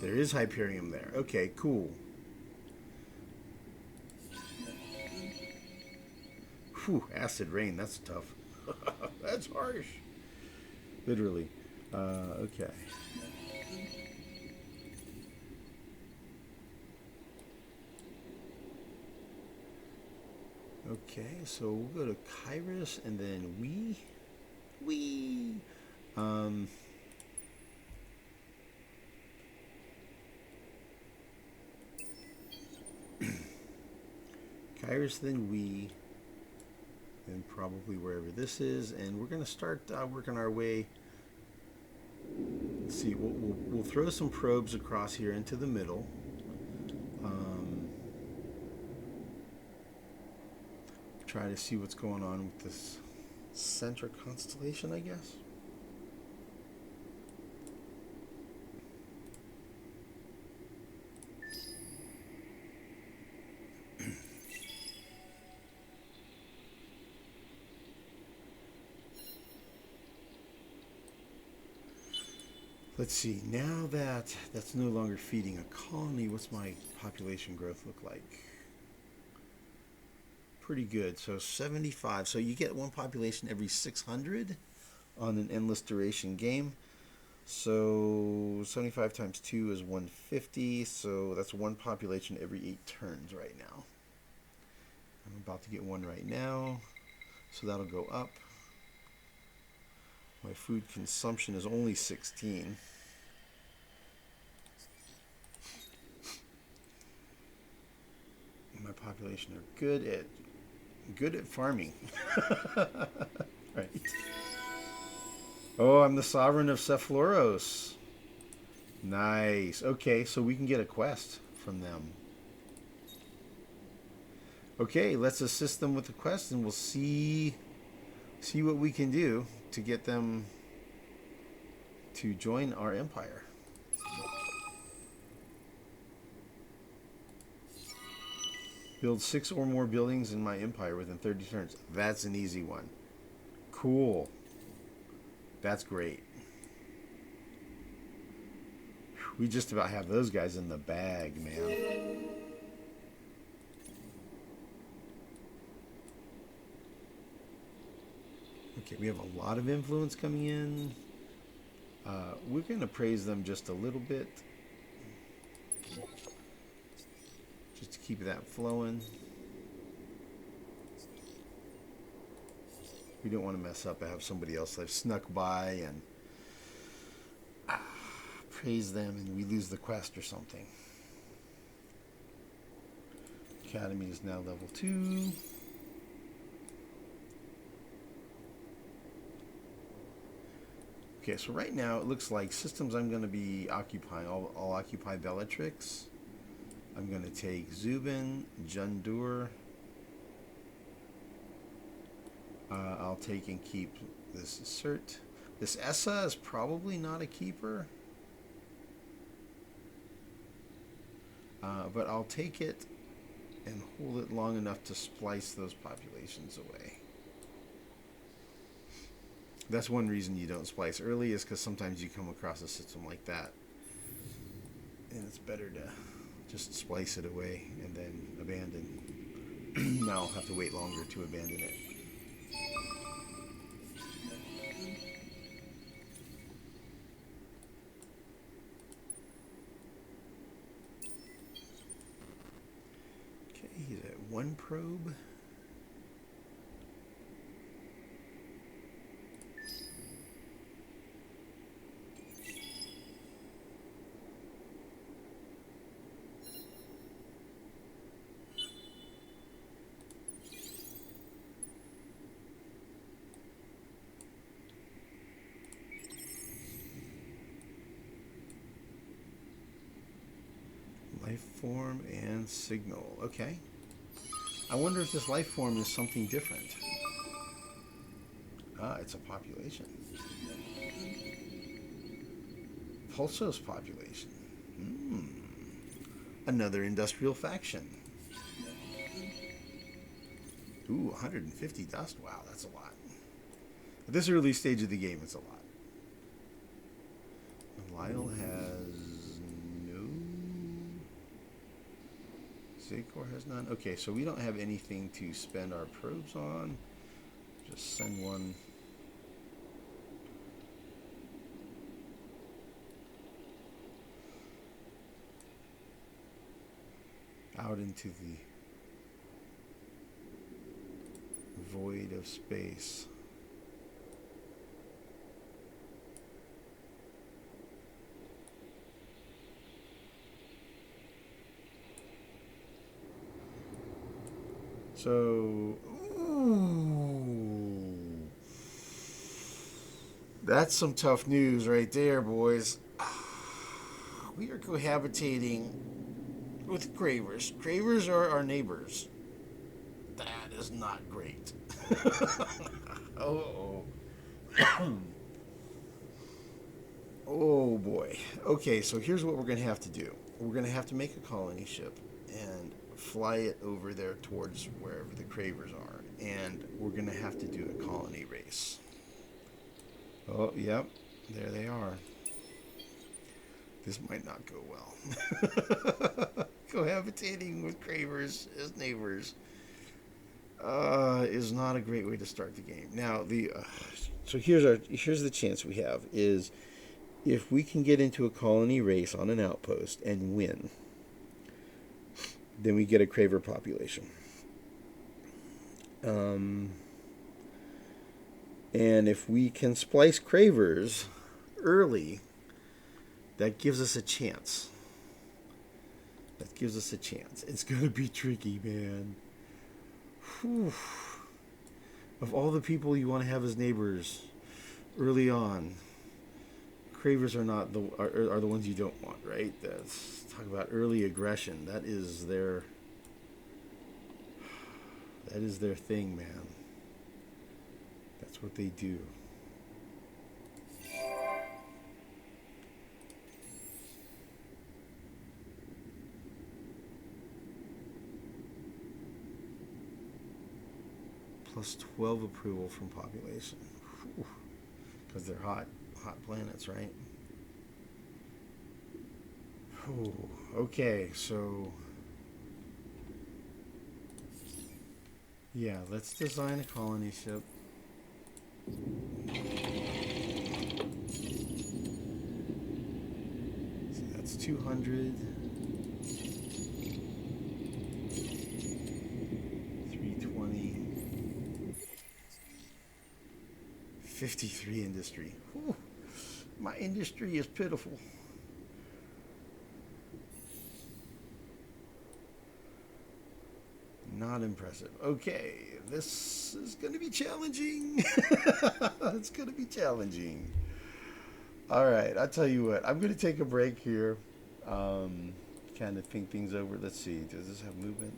Speaker 1: There is Hyperium there. Okay, cool. Whew, acid rain. That's tough. That's harsh. Literally. Okay. Okay, so we'll go to Cravers and then Cravers, then and probably wherever this is, and we're going to start working our way. Let's see, we'll throw some probes across here into the middle, Um, try to see what's going on with this center constellation, I guess. Let's see, now that that's no longer feeding a colony, what's my population growth look like? Pretty good. So 75. So you get one population every 600 on an endless duration game. So 75 times 2 is 150. So that's one population every 8 turns right now. I'm about to get one right now. So that'll go up. My food consumption is only 16. My population are good at farming. Right. Oh, I'm the sovereign of Cephaloros. Nice. Okay, so we can get a quest from them. Okay, let's assist them with the quest, and we'll see what we can do to get them to join our empire. Build 6 or more buildings in my empire within 30 turns. That's an easy one. Cool. That's great. We just about have those guys in the bag, man. Okay, we have a lot of influence coming in. We're going to praise them just a little bit. Just to keep that flowing. We don't want to mess up and have somebody else that snuck by and praise them and we lose the quest or something. Academy is now level 2. Okay, so right now it looks like systems I'm going to be occupying. I'll occupy Bellatrix. I'm going to take Zubin, Jundur. I'll take and keep this Cert. This Essa is probably not a keeper. But I'll take it and hold it long enough to splice those populations away. That's one reason you don't splice early, is because sometimes you come across a system like that. And it's better to just splice it away and then abandon. Now I'll have to wait longer to abandon it. Okay, he's at 1 probe. Life form and signal. Okay. I wonder if this life form is something different. Ah, it's a population. Pulsos population. Another industrial faction. Ooh, 150 dust. Wow, that's a lot. At this early stage of the game, it's a lot. Lyle has no. Zakor has none. Okay, so we don't have anything to spend our probes on. Just send one. Out into the void of space. So, ooh, that's some tough news right there, boys. We are cohabitating. with Cravers. Cravers are our neighbors. That is not great. Oh. Oh boy. Okay, so here's what we're going to have to do. We're going to have to make a colony ship and fly it over there towards wherever the Cravers are. And we're going to have to do a colony race. Oh, yep. There they are. This might not go well. Cohabitating with Cravers as neighbors is not a great way to start the game. Now, so here's the chance we have is if we can get into a colony race on an outpost and win, then we get a Craver population. And if we can splice Cravers early, that gives us a chance. It's going to be tricky, man. Whew. Of all the people you want to have as neighbors early on, Cravers are not are the ones you don't want, right? That's talk about early aggression. That is their thing, man. That's what they do. Plus 12 approval from population. Because they're hot planets, right? Whew. Okay, so yeah, let's design a colony ship. So that's 200. 320. 53 industry. Whew. My industry is pitiful. Not impressive. Okay, this is going to be challenging. It's going to be challenging. All right, I'll tell you what. I'm going to take a break here. Kind of think things over. Let's see. Does this have movement?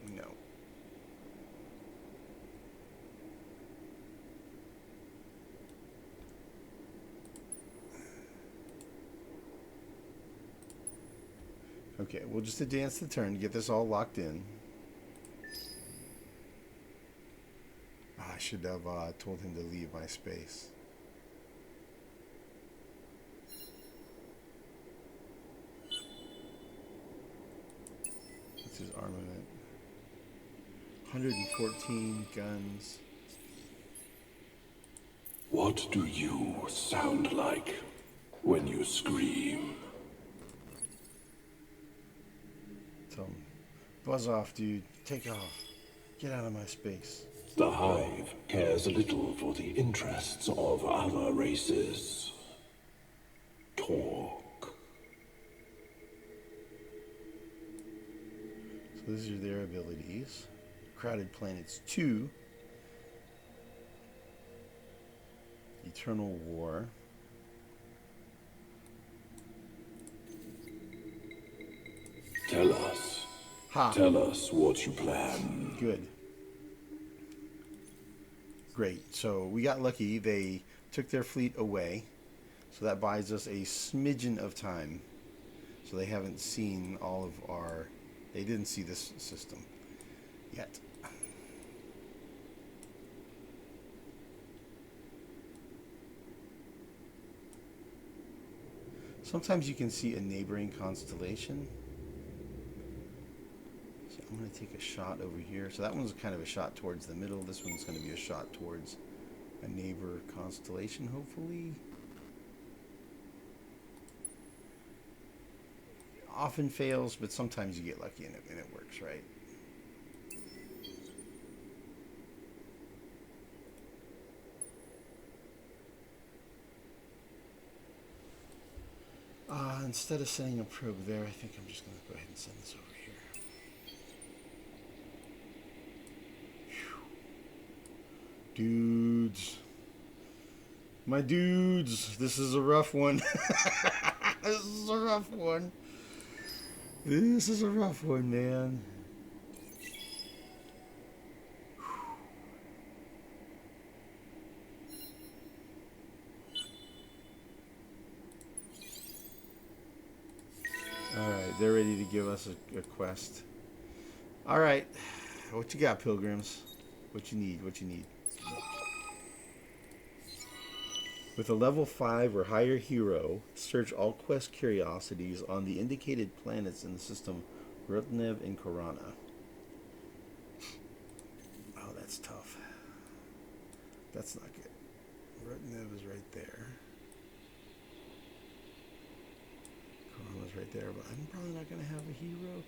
Speaker 1: No. Okay, we'll just advance the turn to get this all locked in. I should have told him to leave my space. What's his armament? 114 guns.
Speaker 4: What do you sound like when you scream?
Speaker 1: Tell him, buzz off, dude. Take off. Get out of my space.
Speaker 4: The Hive cares little for the interests of other races. Talk.
Speaker 1: So these are their abilities. Crowded Planets 2. Eternal War.
Speaker 4: Tell us.
Speaker 1: Ha!
Speaker 4: Tell us what you plan.
Speaker 1: Good. Great. So we got lucky. They took their fleet away. So that buys us a smidgen of time. So they haven't seen all of our... They didn't see this system yet. Sometimes you can see a neighboring constellation. So I'm going to take a shot over here. So that one's kind of a shot towards the middle. This one's going to be a shot towards a neighbor constellation, hopefully. Often fails, but sometimes you get lucky and it works, right? Instead of sending a probe there, I think I'm just going to go ahead and send this over here. Whew. Dudes. My dudes, this is a rough one. This is a rough one. This is a rough one, man. Alright, they're ready to give us a quest. Alright, what you got, pilgrims? What you need, what you need. With a level 5 or higher hero, search all quest curiosities on the indicated planets in the system Rotnev and Korana. Oh, that's tough. That's not good. Rotnev is right there. Korana's right there, but I'm probably not going to have a hero.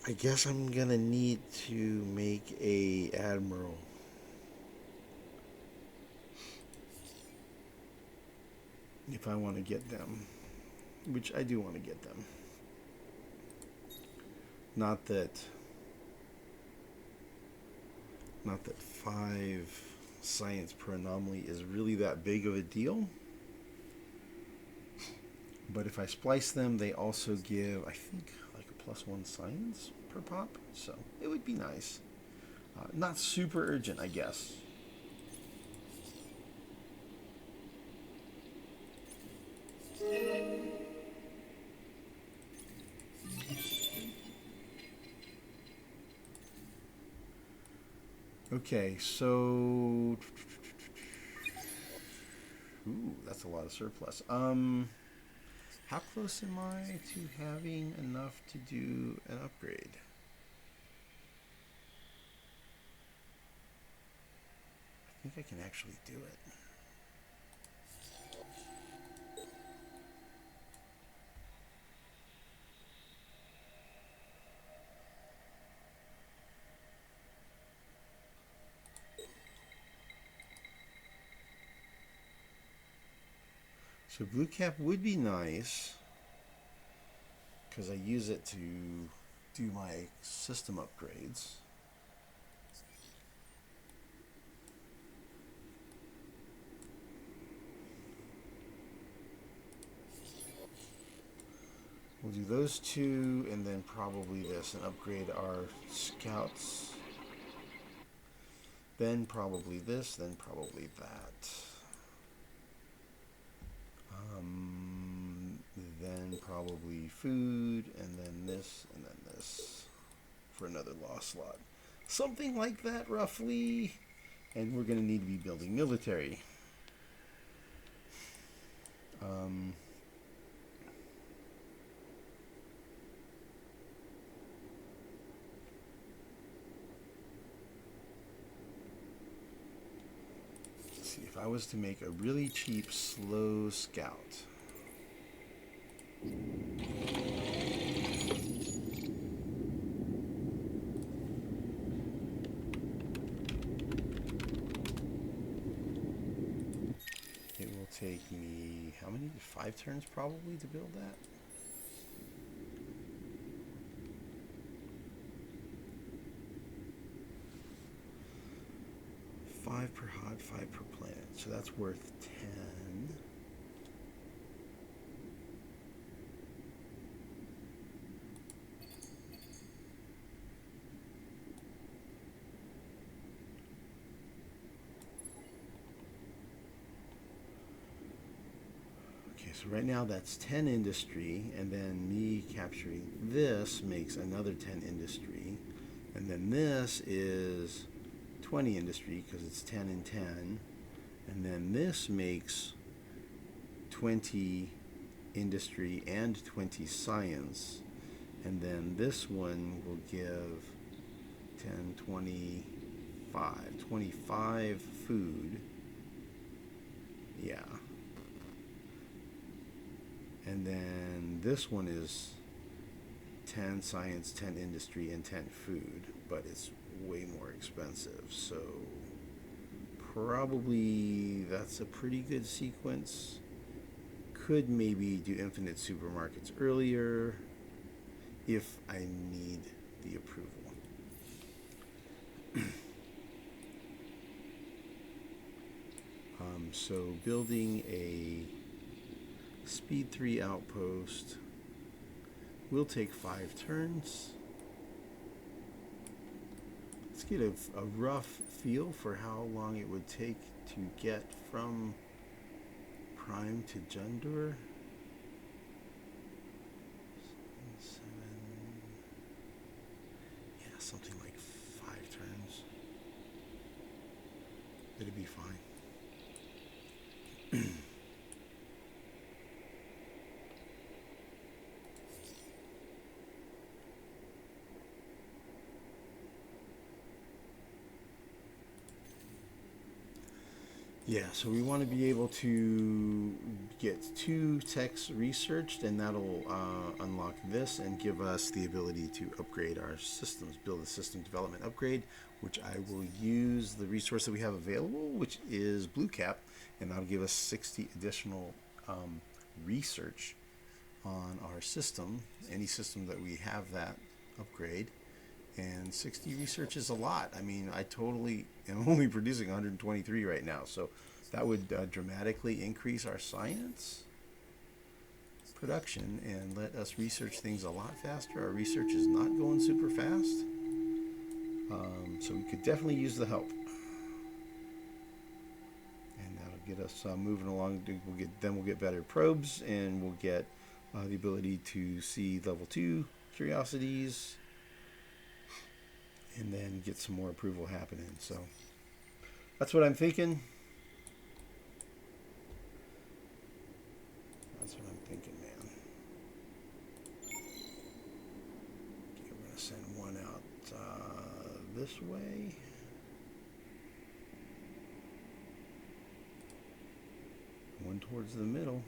Speaker 1: I guess I'm going to need to make a admiral. If I want to get them, which I do want to get them. Not that 5 science per anomaly is really that big of a deal. But if I splice them, they also give, I think, like a +1 science per pop. So it would be nice. Not super urgent, I guess. Okay, so ooh, that's a lot of surplus. How close am I to having enough to do an upgrade? I think I can actually do it. So blue cap would be nice because I use it to do my system upgrades. We'll do those two and then probably this and upgrade our scouts. Then probably this, then probably that. Then probably food, and then this, and then this for another lost slot. Something like that, roughly. And we're going to need to be building military. Let's see, if I was to make a really cheap, slow scout. It will take me, how many? 5 turns probably to build that? Five per hot, 5 per planet. So that's worth 10. Okay, so right now that's 10 industry, and then me capturing this makes another 10 industry, and then this is 20 industry because it's 10 and 10, and then this makes 20 industry and 20 science, and then this one will give 10, 25 food. Yeah. And then this one is 10 science, 10 industry, and 10 food, but it's way more expensive. So probably that's a pretty good sequence. Could maybe do infinite supermarkets earlier if I need the approval. So building a Speed 3 outpost. We'll take 5 turns. Let's get a rough feel for how long it would take to get from Prime to Jundur. 7, yeah, something like 5 turns. It'll be fine. Yeah, so we want to be able to get 2 techs researched, and that'll unlock this and give us the ability to upgrade our systems, build a system development upgrade, which I will use the resource that we have available, which is Blue Cap, and that'll give us 60 additional research on our system, any system that we have that upgrade. And 60 research is a lot. I mean, I totally am only producing 123 right now, so that would dramatically increase our science production and let us research things a lot faster. Our research is not going super fast, so we could definitely use the help. And that'll get us moving along. We'll get better probes, and we'll get the ability to see level 2 curiosities, and then get some more approval happening. So that's what I'm thinking. That's what I'm thinking, man. Okay, we're going to send one out this way. One towards the middle.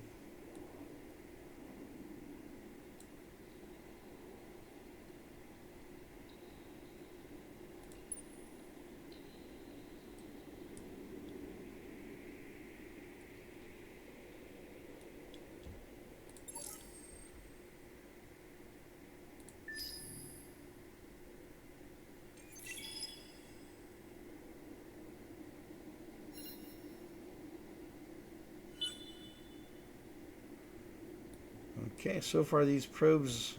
Speaker 1: Okay, so far these probes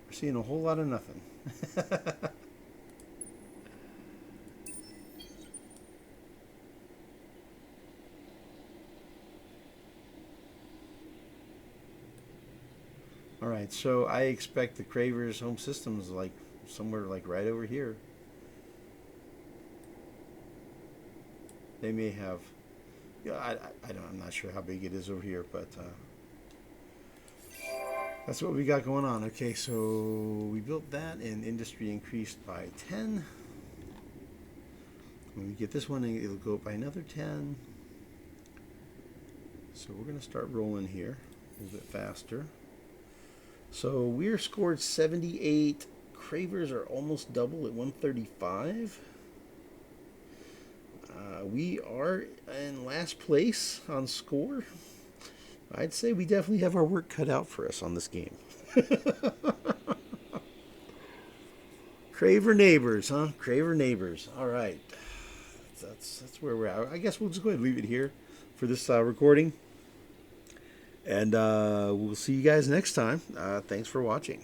Speaker 1: are seeing a whole lot of nothing. Alright, so I expect the Cravers home systems like somewhere like right over here. They may have, yeah, I'm not sure how big it is over here, but that's what we got going on. Okay, so we built that, and industry increased by 10. When we get this one, it'll go up by another 10. So we're going to start rolling here a little bit faster. So we're scored 78. Cravers are almost double at 135. We are in last place on score. I'd say we definitely have our work cut out for us on this game. Craver neighbors, huh? Craver neighbors. All right. That's where we're at. I guess we'll just go ahead and leave it here for this recording. And we'll see you guys next time. Thanks for watching.